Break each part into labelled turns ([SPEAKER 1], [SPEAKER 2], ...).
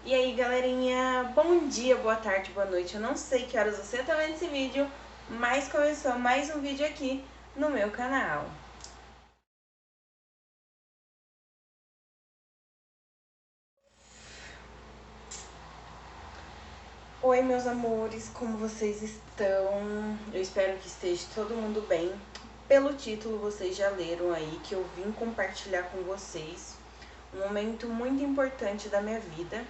[SPEAKER 1] E aí, galerinha, bom dia, boa tarde, boa noite. Eu não sei que horas você tá vendo esse vídeo, mas começou mais um vídeo aqui no meu canal. Oi, meus amores, como vocês estão? Eu espero que esteja todo mundo bem. Pelo título, vocês já leram aí que eu vim compartilhar com vocês um momento muito importante da minha vida.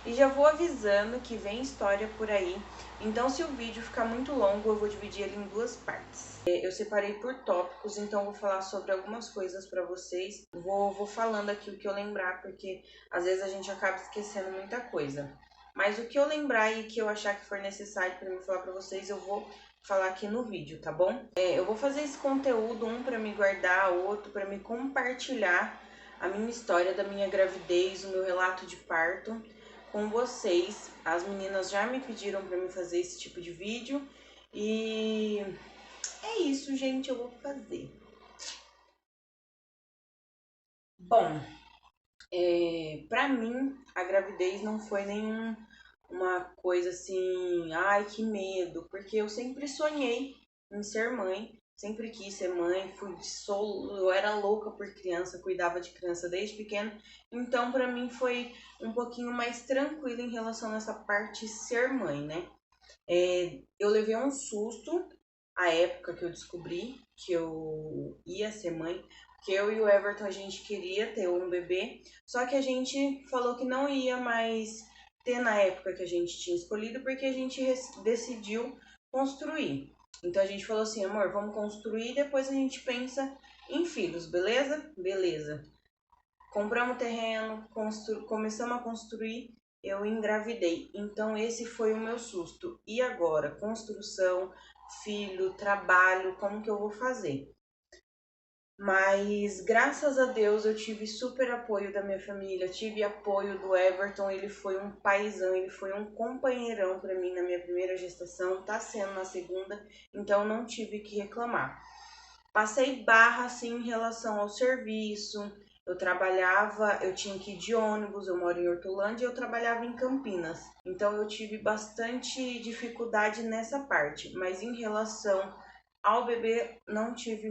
[SPEAKER 1] E já vou avisando que vem história por aí, então se o vídeo ficar muito longo, eu vou dividir ele em duas partes. Eu separei por tópicos, então vou falar sobre algumas coisas para vocês. Vou falando aqui o que eu lembrar, porque às vezes a gente acaba esquecendo muita coisa. Mas o que eu lembrar e que eu achar que for necessário para mim falar para vocês, eu vou falar aqui no vídeo, tá bom? Eu vou fazer esse conteúdo, um para me guardar, outro para me compartilhar a minha história da minha gravidez, o meu relato de parto com vocês. As meninas já me pediram para me fazer esse tipo de vídeo e é isso, gente, eu vou fazer. Bom, pra mim a gravidez não foi uma coisa assim, ai que medo, porque eu sempre sonhei em ser mãe, sempre quis ser mãe, eu era louca por criança, cuidava de criança desde pequena, então pra mim foi um pouquinho mais tranquilo em relação a essa parte ser mãe, né? Eu levei um susto a época que eu descobri que eu ia ser mãe, porque eu e o Everton a gente queria ter um bebê, só que a gente falou que não ia mais ter na época que a gente tinha escolhido, porque a gente decidiu construir. Então a gente falou assim, amor, vamos construir e depois a gente pensa em filhos, beleza? Beleza. Compramos terreno, começamos a construir, eu engravidei. Então esse foi o meu susto. E agora? Construção, filho, trabalho, como que eu vou fazer? Mas graças a Deus eu tive super apoio da minha família, tive apoio do Everton, ele foi um paizão, ele foi um companheirão para mim na minha primeira gestação, tá sendo na segunda, então não tive que reclamar. Passei barra assim em relação ao serviço. Eu trabalhava, eu tinha que ir de ônibus, eu moro em Hortolândia e eu trabalhava em Campinas. Então eu tive bastante dificuldade nessa parte, mas em relação ao bebê não tive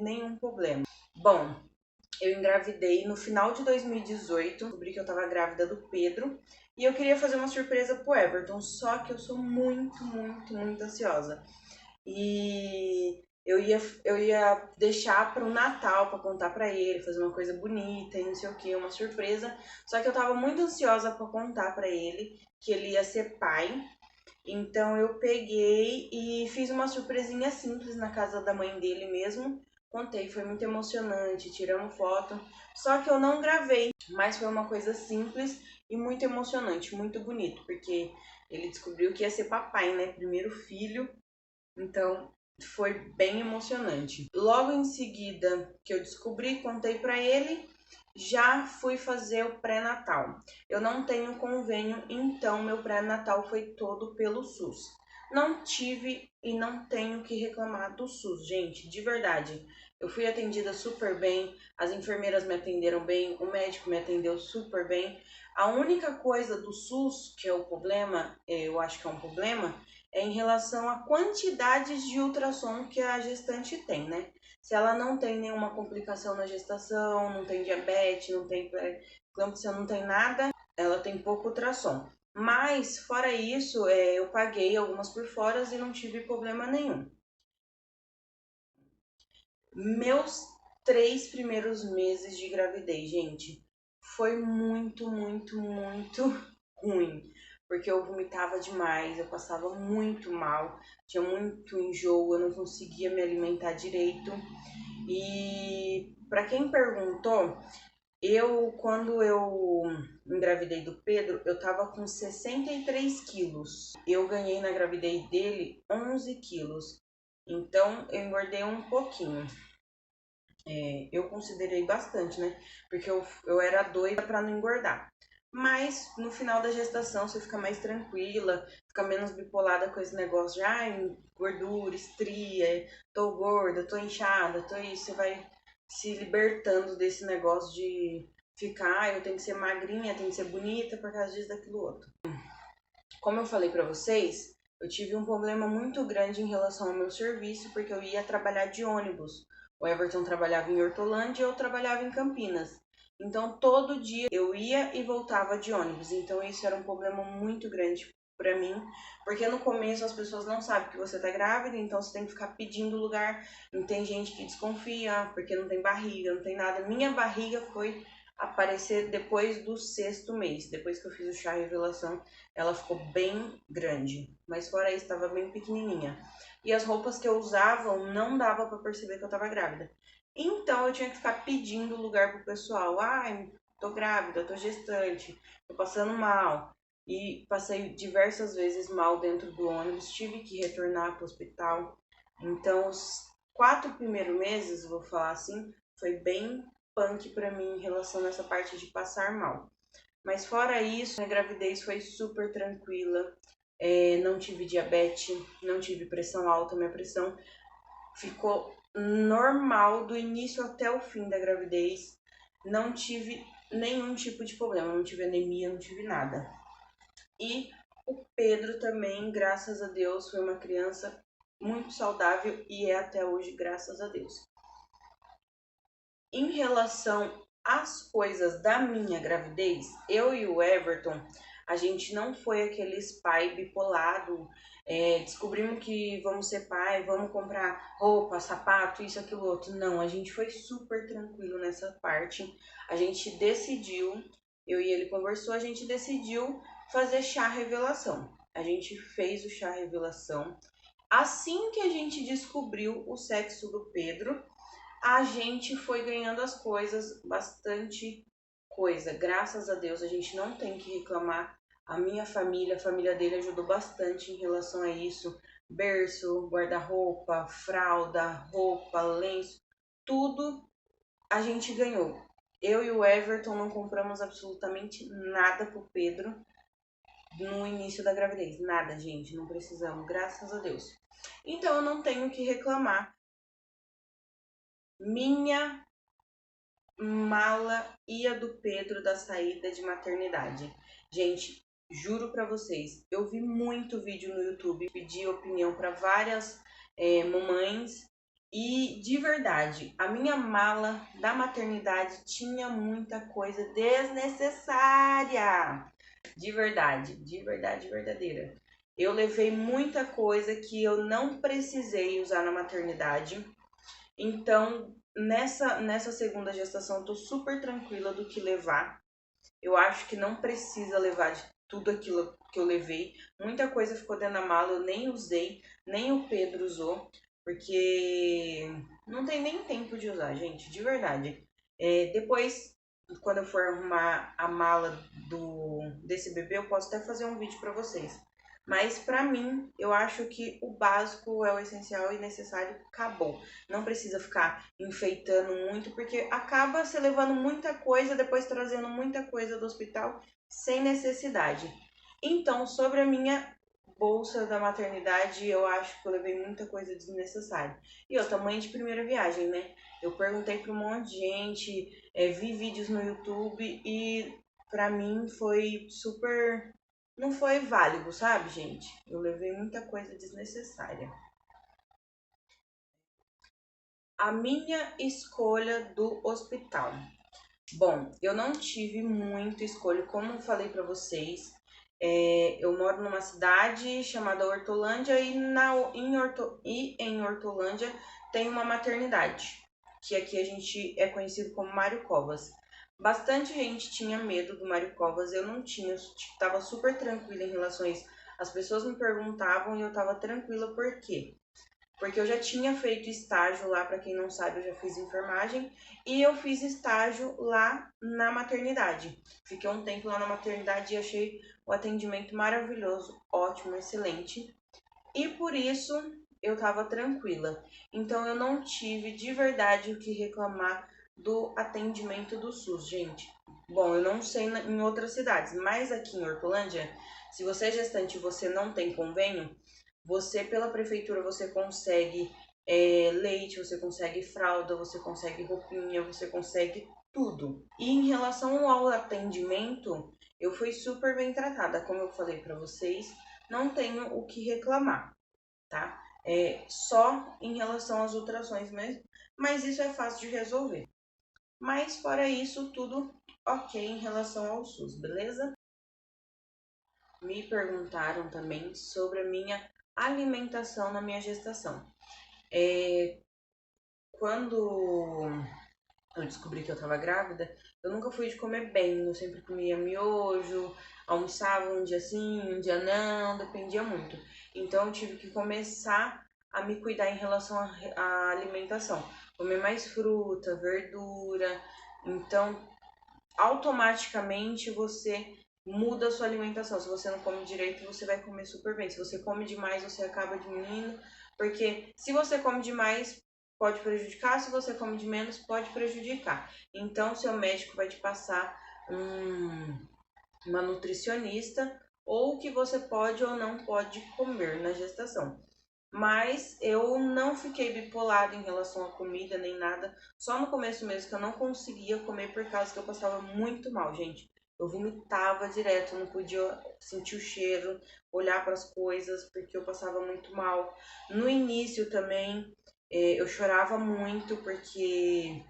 [SPEAKER 1] nenhum problema. Bom, eu engravidei no final de 2018, descobri que eu tava grávida do Pedro e eu queria fazer uma surpresa pro Everton, só que eu sou muito ansiosa. E eu ia deixar para o Natal para contar para ele, fazer uma coisa bonita e não sei o que, uma surpresa. Só que eu tava muito ansiosa para contar para ele que ele ia ser pai. Então eu peguei e fiz uma surpresinha simples na casa da mãe dele mesmo. Contei, foi muito emocionante, tiramos foto. Só que eu não gravei, mas foi uma coisa simples e muito emocionante, muito bonito, porque ele descobriu que ia ser papai, né? Primeiro filho. Então, foi bem emocionante. Logo em seguida que eu descobri, contei para ele, já fui fazer o pré-natal. Eu não tenho convênio, então meu pré-natal foi todo pelo SUS. Não tive e não tenho que reclamar do SUS, gente, de verdade. Eu fui atendida super bem, as enfermeiras me atenderam bem, o médico me atendeu super bem. A única coisa do SUS, que é o problema, eu acho que é um problema, é em relação à quantidade de ultrassom que a gestante tem, né? Se ela não tem nenhuma complicação na gestação, não tem diabetes, não tem pré-eclâmpsia, não tem nada, ela tem pouco ultrassom. Mas, fora isso, eu paguei algumas por fora e não tive problema nenhum. Meus 3 primeiros meses de gravidez, gente, foi muito ruim. Porque eu vomitava demais, eu passava muito mal, tinha muito enjoo, eu não conseguia me alimentar direito. E para quem perguntou, quando eu engravidei do Pedro, eu tava com 63 quilos. Eu ganhei na gravidez dele 11 quilos. Então eu engordei um pouquinho. Eu considerei bastante, né? Porque eu era doida pra não engordar. Mas no final da gestação você fica mais tranquila, fica menos bipolada com esse negócio de gordura, estria, tô gorda, tô inchada, tô isso. Você vai se libertando desse negócio de ficar, eu tenho que ser magrinha, tenho que ser bonita por causa disso, daquilo outro. Como eu falei pra vocês, eu tive um problema muito grande em relação ao meu serviço, porque eu ia trabalhar de ônibus. O Everton trabalhava em Hortolândia e eu trabalhava em Campinas. Então, todo dia eu ia e voltava de ônibus. Então, isso era um problema muito grande pra mim, porque no começo as pessoas não sabem que você tá grávida, então você tem que ficar pedindo lugar. E tem gente que desconfia, porque não tem barriga, não tem nada. Minha barriga foi aparecer depois do 6º mês. Depois que eu fiz o chá revelação, ela ficou bem grande, mas fora isso estava bem pequenininha. E as roupas que eu usava não dava para perceber que eu estava grávida. Então eu tinha que ficar pedindo lugar pro pessoal. Ai, tô grávida, tô gestante, tô passando mal. E passei diversas vezes mal dentro do ônibus, tive que retornar pro hospital. Então os 4 primeiros meses, vou falar assim, foi bem punk pra mim em relação a essa parte de passar mal. Mas fora isso, a gravidez foi super tranquila. Não tive diabetes, não tive pressão alta, minha pressão ficou normal do início até o fim da gravidez. Não tive nenhum tipo de problema, não tive anemia, não tive nada. E o Pedro também, graças a Deus, foi uma criança muito saudável e é até hoje, graças a Deus. Em relação às coisas da minha gravidez, eu e o Everton, a gente não foi aqueles pai bipolado. Descobrimos que vamos ser pai, vamos comprar roupa, sapato, isso, aquilo, outro. Não, a gente foi super tranquilo nessa parte. A gente decidiu, eu e ele conversou, a gente decidiu fazer chá revelação. A gente fez o chá revelação. Assim que a gente descobriu o sexo do Pedro, a gente foi ganhando as coisas, bastante coisa. Graças a Deus, a gente não tem que reclamar. A minha família, a família dele ajudou bastante em relação a isso. Berço, guarda-roupa, fralda, roupa, lenço, tudo a gente ganhou. Eu e o Everton não compramos absolutamente nada pro Pedro no início da gravidez. Nada, gente, não precisamos, graças a Deus. Então eu não tenho que reclamar. Minha mala e a do Pedro da saída de maternidade. Gente, juro pra vocês, eu vi muito vídeo no YouTube, pedi opinião pra várias mamães e de verdade, a minha mala da maternidade tinha muita coisa desnecessária. De verdade, verdadeira. Eu levei muita coisa que eu não precisei usar na maternidade. Então, nessa segunda gestação, eu tô super tranquila do que levar. Eu acho que não precisa levar de tudo aquilo que eu levei. Muita coisa ficou dentro da mala, eu nem usei, nem o Pedro usou, porque não tem nem tempo de usar, gente, de verdade. Depois, quando eu for arrumar a mala desse bebê, eu posso até fazer um vídeo pra vocês. Mas pra mim, eu acho que o básico é o essencial e necessário, acabou. Não precisa ficar enfeitando muito, porque acaba se levando muita coisa, depois trazendo muita coisa do hospital sem necessidade. Então, sobre a minha bolsa da maternidade, eu acho que eu levei muita coisa desnecessária. E outra, mãe de primeira viagem, né? Eu perguntei pra um monte de gente, vi vídeos no YouTube e pra mim foi super... Não foi válido, sabe, gente? Eu levei muita coisa desnecessária. A minha escolha do hospital. Bom, eu não tive muita escolha, como eu falei pra vocês. Eu moro numa cidade chamada Hortolândia e em Hortolândia tem uma maternidade, que aqui a gente é conhecido como Mário Covas. Bastante gente tinha medo do Mário Covas, eu não tinha, estava super tranquila em relação a isso. As pessoas me perguntavam e eu estava tranquila, por quê? Porque eu já tinha feito estágio lá, para quem não sabe, eu já fiz enfermagem, e eu fiz estágio lá na maternidade. Fiquei um tempo lá na maternidade e achei o atendimento maravilhoso, ótimo, excelente. E por isso eu tava tranquila. Então eu não tive de verdade o que reclamar do atendimento do SUS, gente. Bom, eu não sei em outras cidades, mas aqui em Hortolândia, se você é gestante e você não tem convênio, você, pela prefeitura, você consegue leite, você consegue fralda, você consegue roupinha, você consegue tudo. E em relação ao atendimento, eu fui super bem tratada, como eu falei para vocês, não tenho o que reclamar, tá? É só em relação às ultrações mesmo, mas isso é fácil de resolver. Mas fora isso, tudo ok em relação ao SUS, beleza? Me perguntaram também sobre a minha alimentação na minha gestação. Quando eu descobri que eu tava grávida, eu nunca fui de comer bem. Eu sempre comia miojo, almoçava um dia sim, um dia não, dependia muito. Então eu tive que começar a me cuidar em relação à alimentação. Comer mais fruta, verdura. Então, automaticamente você muda a sua alimentação. Se você não come direito, você vai comer super bem. Se você come demais, você acaba diminuindo. Porque se você come demais, pode prejudicar, se você come de menos, pode prejudicar. Então, seu médico vai te passar uma nutricionista ou o que você pode ou não pode comer na gestação. Mas eu não fiquei bipolada em relação à comida nem nada. Só no começo mesmo que eu não conseguia comer por causa que eu passava muito mal, gente. Eu vomitava direto, não podia sentir o cheiro, olhar para as coisas, porque eu passava muito mal. No início também, eu chorava muito porque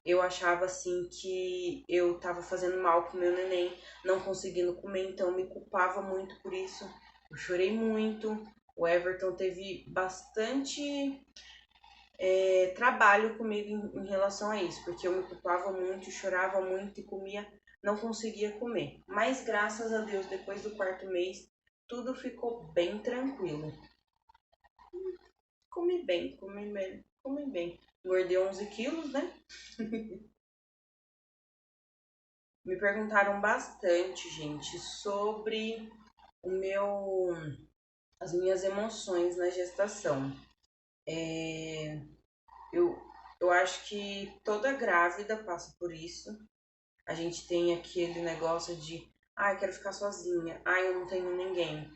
[SPEAKER 1] eu achava assim que eu tava fazendo mal com meu neném, não conseguindo comer, então eu me culpava muito por isso. Eu chorei muito. O Everton teve bastante trabalho comigo em relação a isso, porque eu me culpava muito, chorava muito e comia, não conseguia comer. Mas graças a Deus, depois do 4º mês, tudo ficou bem tranquilo. Comi bem, comi bem, comi bem. Engordei 11 quilos, né? Me perguntaram bastante, gente, sobre o meu, as minhas emoções na gestação. Eu, eu acho que toda grávida passa por isso. A gente tem aquele negócio de, ah, eu quero ficar sozinha, ah, eu não tenho ninguém.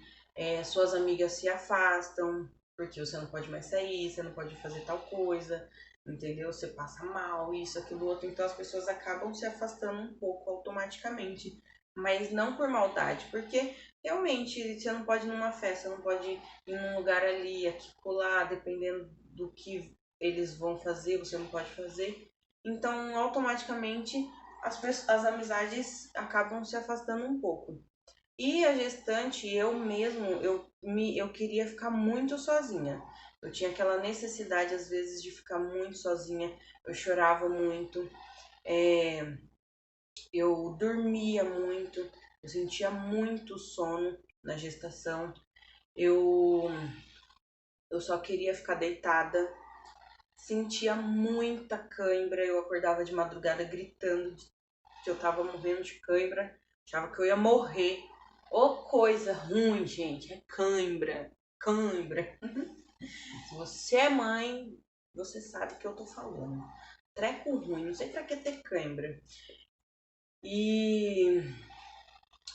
[SPEAKER 1] Suas amigas se afastam, porque você não pode mais sair, você não pode fazer tal coisa, entendeu? Você passa mal, isso, aquilo, outro. Então as pessoas acabam se afastando um pouco automaticamente. Mas não por maldade, porque realmente você não pode ir numa festa, não pode ir num lugar ali, aqui, colar, dependendo do que eles vão fazer, você não pode fazer. Então, automaticamente, as amizades acabam se afastando um pouco. E a gestante, eu mesmo, eu queria ficar muito sozinha. Eu tinha aquela necessidade, às vezes, de ficar muito sozinha. Eu chorava muito, eu dormia muito, eu sentia muito sono na gestação. Eu, eu só queria ficar deitada. Sentia muita cãibra, eu acordava de madrugada gritando que eu tava morrendo de cãibra, achava que eu ia morrer. Ô, coisa ruim, gente, é cãibra, cãibra. Se você é mãe, você sabe o que eu tô falando. Treco ruim, não sei pra que ter cãibra. E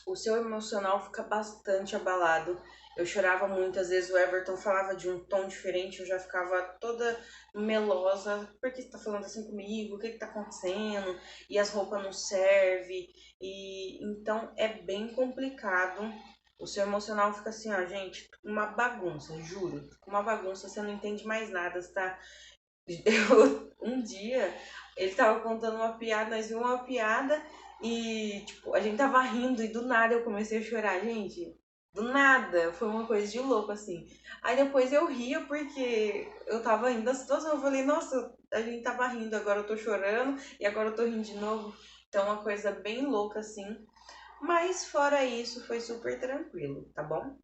[SPEAKER 1] o seu emocional fica bastante abalado. Eu chorava muito, às vezes o Everton falava de um tom diferente, eu já ficava toda melosa. Por que você tá falando assim comigo? O que que tá acontecendo? E as roupas não servem. E então é bem complicado. O seu emocional fica assim, ó, gente, uma bagunça, juro. Uma bagunça, você não entende mais nada, você tá... um dia, ele tava contando uma piada, nós vimos uma piada e, tipo, a gente tava rindo e do nada eu comecei a chorar, gente. Do nada, foi uma coisa de louco, assim. Aí depois eu ria porque eu tava rindo da situação. Eu falei, nossa, a gente tava rindo, agora eu tô chorando e agora eu tô rindo de novo. Então, uma coisa bem louca, assim. Mas fora isso, foi super tranquilo, tá bom?